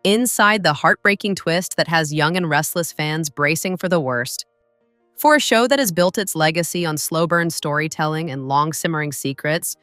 inside the heartbreaking twist that has Young and Restless fans bracing for the worst. For a show that has built its legacy on slow burn storytelling and long simmering secrets,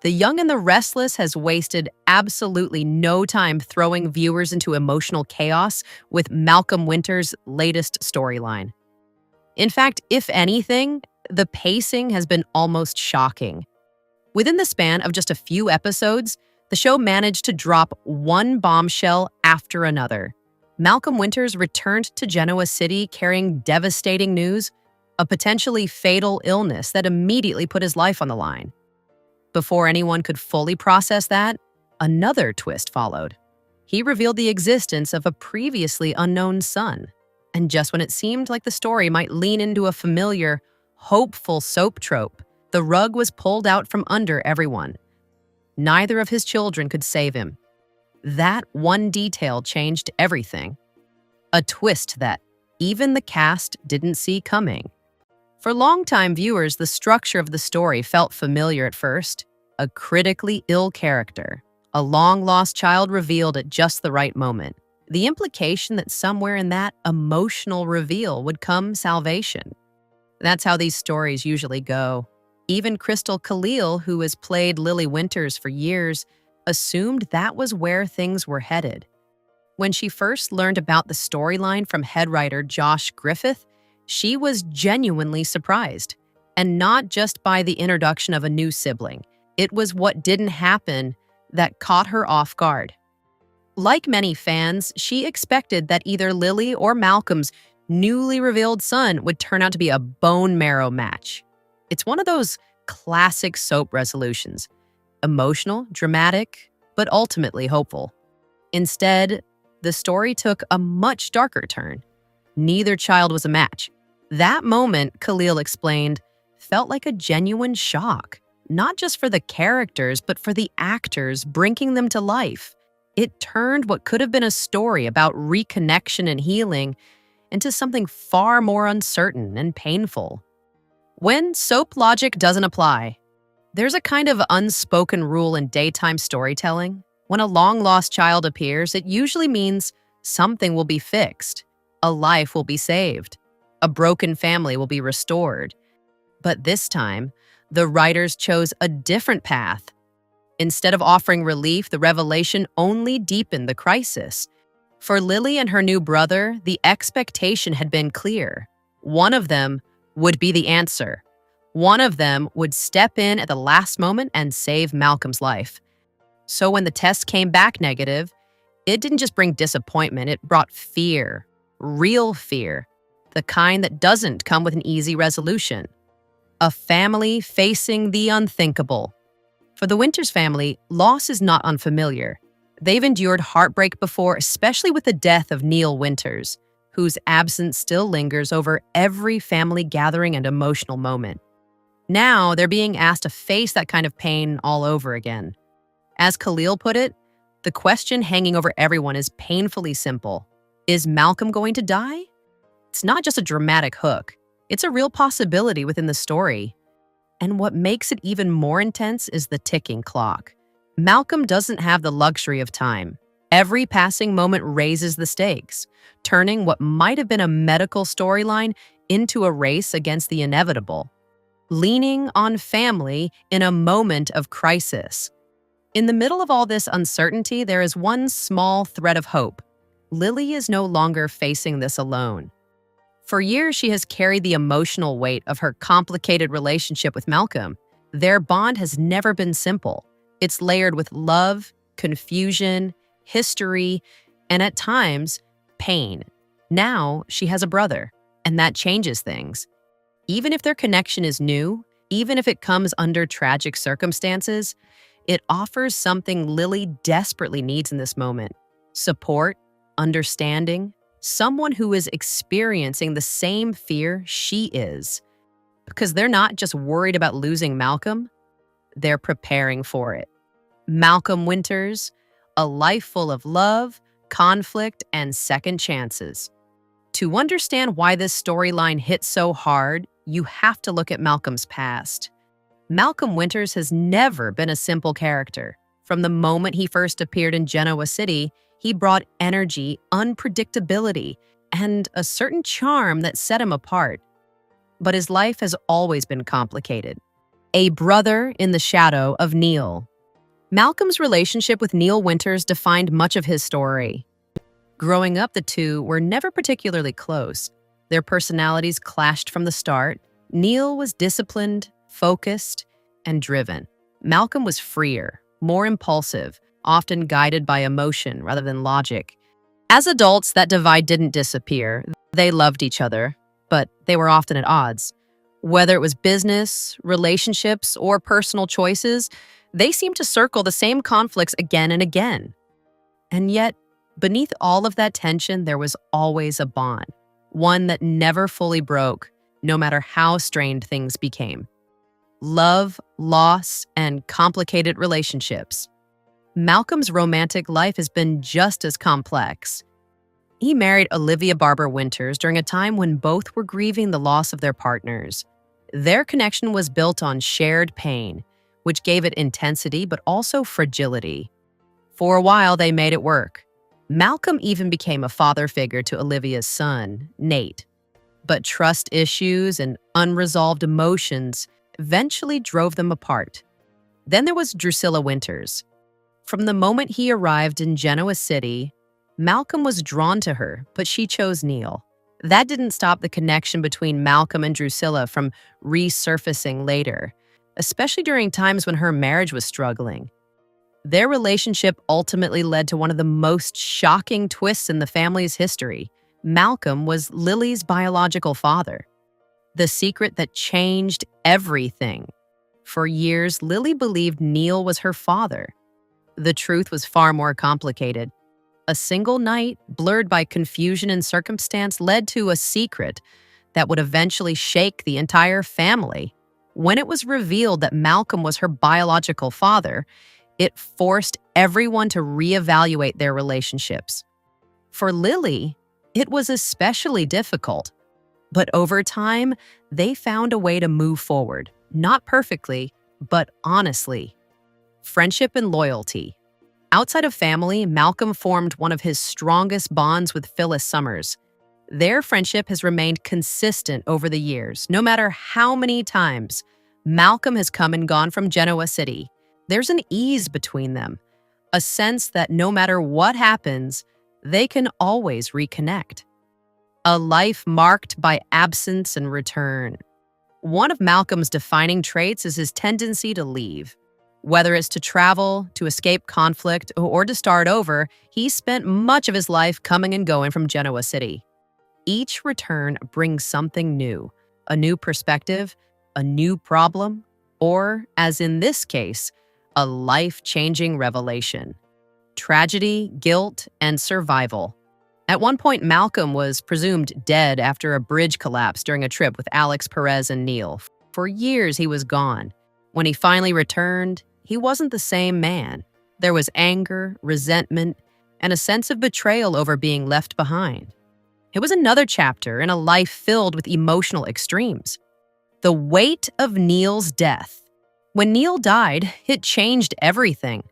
The Young and the Restless has wasted absolutely no time throwing viewers into emotional chaos with Malcolm Winter's latest storyline. In fact, if anything, the pacing has been almost shocking. Within the span of just a few episodes, the show managed to drop one bombshell after another. Malcolm Winters returned to Genoa City carrying devastating news, a potentially fatal illness that immediately put his life on the line. Before anyone could fully process that, another twist followed. He revealed the existence of a previously unknown son. And just when it seemed like the story might lean into a familiar, hopeful soap trope, the rug was pulled out from under everyone. Neither of his children could save him. That one detail changed everything. A twist that even the cast didn't see coming. For longtime viewers, the structure of the story felt familiar at first. A critically ill character, a long-lost child revealed at just the right moment. The implication that somewhere in that emotional reveal would come salvation. That's how these stories usually go. Even Crystal Khalil, who has played Lily Winters for years, assumed that was where things were headed. When she first learned about the storyline from head writer Josh Griffith, she was genuinely surprised. And not just by the introduction of a new sibling. It was what didn't happen that caught her off guard. Like many fans, she expected that either Lily or Malcolm's newly revealed son would turn out to be a bone marrow match. It's one of those classic soap resolutions. Emotional, dramatic, but ultimately hopeful. Instead, the story took a much darker turn. Neither child was a match. That moment, Khalil explained, felt like a genuine shock, not just for the characters, but for the actors bringing them to life. It turned what could have been a story about reconnection and healing into something far more uncertain and painful. When soap logic doesn't apply, there's a kind of unspoken rule in daytime storytelling. When a long-lost child appears, it usually means something will be fixed, a life will be saved, a broken family will be restored. But this time, the writers chose a different path. Instead of offering relief, the revelation only deepened the crisis. For Lily and her new brother, the expectation had been clear. One of them would be the answer. One of them would step in at the last moment and save Malcolm's life. So when the test came back negative, it didn't just bring disappointment, it brought fear. Real fear. The kind that doesn't come with an easy resolution. A family facing the unthinkable. For the Winters family, loss is not unfamiliar. They've endured heartbreak before, especially with the death of Neil Winters, whose absence still lingers over every family gathering and emotional moment. Now, they're being asked to face that kind of pain all over again. As Khalil put it, the question hanging over everyone is painfully simple. Is Malcolm going to die? It's not just a dramatic hook. It's a real possibility within the story. And what makes it even more intense is the ticking clock. Malcolm doesn't have the luxury of time. Every passing moment raises the stakes, turning what might have been a medical storyline into a race against the inevitable. Leaning on family in a moment of crisis. In the middle of all this uncertainty, there is one small thread of hope. Lily is no longer facing this alone. For years, she has carried the emotional weight of her complicated relationship with Malcolm. Their bond has never been simple. It's layered with love, confusion, history, and at times, pain. Now, she has a brother, and that changes things. Even if their connection is new, even if it comes under tragic circumstances, it offers something Lily desperately needs in this moment. Support, understanding, someone who is experiencing the same fear she is. Because they're not just worried about losing Malcolm, they're preparing for it. Malcolm Winters, a life full of love, conflict, and second chances. To understand why this storyline hits so hard, you have to look at Malcolm's past. Malcolm Winters has never been a simple character. From the moment he first appeared in Genoa City, He brought energy, unpredictability, and a certain charm that set him apart. But his life has always been complicated. A brother in the shadow of Neil. Malcolm's relationship with Neil Winters defined much of his story. Growing up, the two were never particularly close. Their personalities clashed from the start. Neil was disciplined, focused, and driven. Malcolm was freer, more impulsive, often guided by emotion rather than logic. As adults, that divide didn't disappear. They loved each other, but they were often at odds. Whether it was business, relationships, or personal choices, they seemed to circle the same conflicts again and again. And yet, beneath all of that tension, there was always a bond, one that never fully broke, no matter how strained things became. Love, loss, and complicated relationships. Malcolm's romantic life has been just as complex. He married Olivia Barber Winters during a time when both were grieving the loss of their partners. Their connection was built on shared pain, which gave it intensity but also fragility. For a while, they made it work. Malcolm even became a father figure to Olivia's son, Nate. But trust issues and unresolved emotions eventually drove them apart. Then there was Drusilla Winters. From the moment he arrived in Genoa City, Malcolm was drawn to her, but she chose Neil. That didn't stop the connection between Malcolm and Drusilla from resurfacing later, especially during times when her marriage was struggling. Their relationship ultimately led to one of the most shocking twists in the family's history. Malcolm was Lily's biological father. The secret that changed everything. For years, Lily believed Neil was her father. The truth was far more complicated. A single night, blurred by confusion and circumstance, led to a secret that would eventually shake the entire family. When it was revealed that Malcolm was her biological father, it forced everyone to reevaluate their relationships. For Lily, it was especially difficult. But over time, they found a way to move forward, not perfectly, but honestly. Friendship and loyalty. Outside of family, Malcolm formed one of his strongest bonds with Phyllis Summers. Their friendship has remained consistent over the years. No matter how many times Malcolm has come and gone from Genoa City, there's an ease between them, a sense that no matter what happens, they can always reconnect. A life marked by absence and return. One of Malcolm's defining traits is his tendency to leave. Whether it's to travel, to escape conflict, or to start over, he spent much of his life coming and going from Genoa City. Each return brings something new, a new perspective, a new problem, or, as in this case, a life-changing revelation. Tragedy, guilt, and survival. At one point, Malcolm was presumed dead after a bridge collapse during a trip with Alex Perez and Neil. For years, he was gone. When he finally returned, he wasn't the same man. There was anger, resentment, and a sense of betrayal over being left behind. It was another chapter in a life filled with emotional extremes. The weight of Neil's death. When Neil died, it changed everything.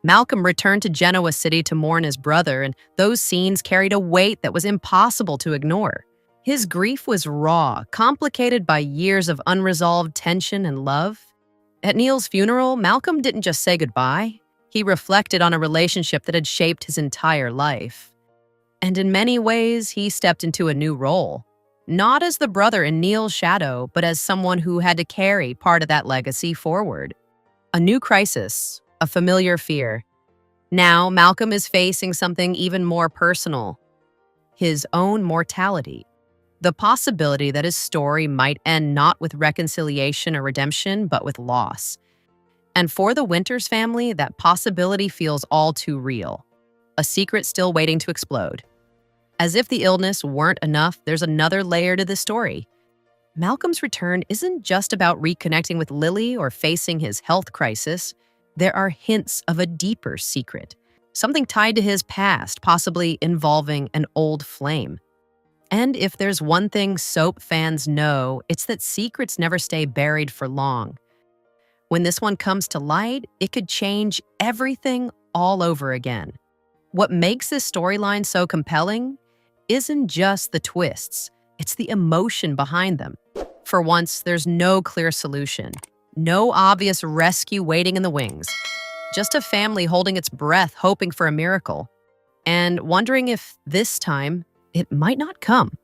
Malcolm returned to Genoa City to mourn his brother, and those scenes carried a weight that was impossible to ignore. His grief was raw, complicated by years of unresolved tension and love. At Neil's funeral, Malcolm didn't just say goodbye. He reflected on a relationship that had shaped his entire life. And in many ways, he stepped into a new role. Not as the brother in Neil's shadow, but as someone who had to carry part of that legacy forward. A new crisis, a familiar fear. Now, Malcolm is facing something even more personal. His own mortality. The possibility that his story might end not with reconciliation or redemption, but with loss. And for the Winters family, that possibility feels all too real. A secret still waiting to explode. As if the illness weren't enough, there's another layer to this story. Malcolm's return isn't just about reconnecting with Lily or facing his health crisis. There are hints of a deeper secret, something tied to his past, possibly involving an old flame. And if there's one thing soap fans know, it's that secrets never stay buried for long. When this one comes to light, it could change everything all over again. What makes this storyline so compelling isn't just the twists, it's the emotion behind them. For once, there's no clear solution, no obvious rescue waiting in the wings, just a family holding its breath, hoping for a miracle, and wondering if this time it might not come.